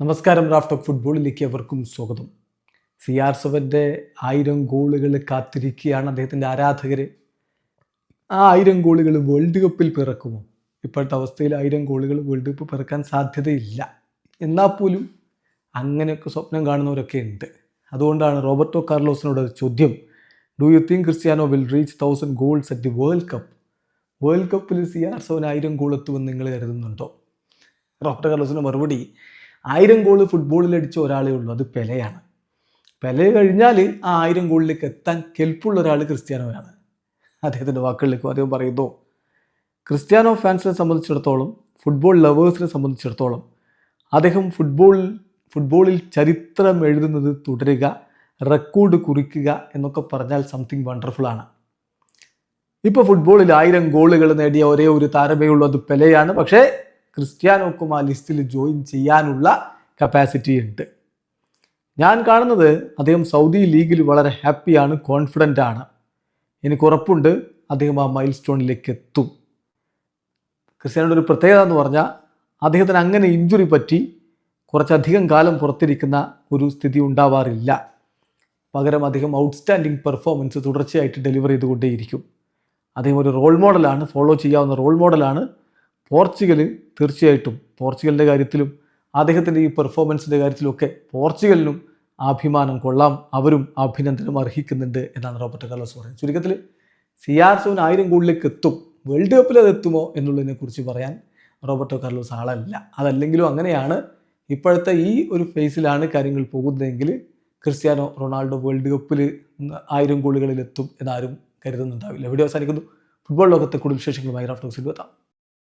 നമസ്കാരം. Raft of ഫുട്ബോളിലേക്ക് അവർക്കും സ്വാഗതം. CR7 1000 ഗോളുകൾ കാത്തിരിക്കുകയാണ് അദ്ദേഹത്തിൻ്റെ ആരാധകർ. ആ 1000 ഗോളുകൾ വേൾഡ് കപ്പിൽ പിറക്കുമോ? ഇപ്പോഴത്തെ അവസ്ഥയിൽ 1000 ഗോളുകൾ വേൾഡ് കപ്പ് പിറക്കാൻ സാധ്യതയില്ല. എന്നാൽ പോലും അങ്ങനെയൊക്കെ സ്വപ്നം കാണുന്നവരൊക്കെ ഉണ്ട്. അതുകൊണ്ടാണ് റോബർട്ടോ കാർലോസിനോട് ചോദ്യം, do you think Cristiano will reach 1000 goals at the world cup? World കപ്പിൽ CR7 1000 ഗോൾ എത്തുമെന്ന് നിങ്ങൾ കരുതുന്നുണ്ടോ? റോബർട്ടോ കാർലോസിൻ്റെ മറുപടി, 1000 ഗോൾ ഫുട്ബോളിൽ അടിച്ച ഒരാളേ ഉള്ളൂ, അത് പെലെയാണ്. പെലെ കഴിഞ്ഞാൽ ആ 1000 ഗോളിലേക്ക് എത്താൻ കെൽപ്പുള്ള ഒരാൾ ക്രിസ്ത്യാനോയാണ്. അദ്ദേഹത്തിൻ്റെ വാക്കുകളിലേക്ക് അദ്ദേഹം പറയുന്നു, ക്രിസ്ത്യാനോ ഫാൻസിനെ സംബന്ധിച്ചിടത്തോളം, ഫുട്ബോൾ ലവേഴ്സിനെ സംബന്ധിച്ചിടത്തോളം അദ്ദേഹം ഫുട്ബോളിൽ ചരിത്രം എഴുതുന്നത് തുടരുക, റെക്കോർഡ് കുറിക്കുക എന്നൊക്കെ പറഞ്ഞാൽ സംതിങ് വണ്ടർഫുൾ ആണ്. ഇപ്പോൾ ഫുട്ബോളിൽ 1000 ഗോളുകൾ നേടിയ ഒരേ ഒരു താരമേ ഉള്ളൂ, അത് പെലെയാണ്. പക്ഷേ ക്രിസ്ത്യാനോക്കും ആ ലിസ്റ്റിൽ ജോയിൻ ചെയ്യാനുള്ള കപ്പാസിറ്റി ഉണ്ട്. ഞാൻ കാണുന്നത് അദ്ദേഹം സൗദി ലീഗിൽ വളരെ ഹാപ്പിയാണ്, കോൺഫിഡൻ്റ് ആണ്. എനിക്ക് ഉറപ്പുണ്ട് അദ്ദേഹം ആ മൈൽ സ്റ്റോണിലേക്ക് എത്തും. ക്രിസ്ത്യാനോയുടെ ഒരു പ്രത്യേകത എന്ന് പറഞ്ഞാൽ അദ്ദേഹത്തിന് അങ്ങനെ ഇഞ്ചുറി പറ്റി കുറച്ചധികം കാലം പുറത്തിരിക്കുന്ന ഒരു സ്ഥിതി ഉണ്ടാവാറില്ല. പകരം അദ്ദേഹം ഔട്ട്സ്റ്റാൻഡിങ് പെർഫോമൻസ് തുടർച്ചയായിട്ട് ഡെലിവർ ചെയ്തുകൊണ്ടേയിരിക്കും. അദ്ദേഹം ഒരു റോൾ മോഡലാണ്, ഫോളോ ചെയ്യാവുന്ന റോൾ മോഡലാണ്. പോർച്ചുഗൽ തീർച്ചയായിട്ടും പോർച്ചുഗലിൻ്റെ കാര്യത്തിലും അദ്ദേഹത്തിൻ്റെ ഈ പെർഫോമൻസിൻ്റെ കാര്യത്തിലുമൊക്കെ പോർച്ചുഗലിനും അഭിമാനം കൊള്ളാം, അവരും അഭിനന്ദനം അർഹിക്കുന്നുണ്ട് എന്നാണ് റോബർട്ടോ കാർലോസ് പറയുന്നത്. ചുരുക്കത്തിൽ CR7 1000 ഗോളിലേക്ക് എത്തും, വേൾഡ് കപ്പിൽ അത് എത്തുമോ എന്നുള്ളതിനെക്കുറിച്ച് പറയാൻ റോബർട്ടോ കാർലോസ് ആളല്ല. അതല്ലെങ്കിലും അങ്ങനെയാണ്. ഇപ്പോഴത്തെ ഈ ഒരു ഫേസിലാണ് കാര്യങ്ങൾ പോകുന്നതെങ്കിൽ ക്രിസ്ത്യാനോ റൊണാൾഡോ വേൾഡ് കപ്പിൽ 1000 ഗോളുകളിൽ എത്തും എന്നാരും കരുതുന്നുണ്ടാവില്ല. വീഡിയോ അവസാനിക്കുന്നു. ഫുട്ബോൾ ലോകത്തെ കൂടുതൽ വിശേഷങ്ങളുമായി റാഫ്റ്റ് ഓഫ് ഫുട്ബോൾ എത്താം.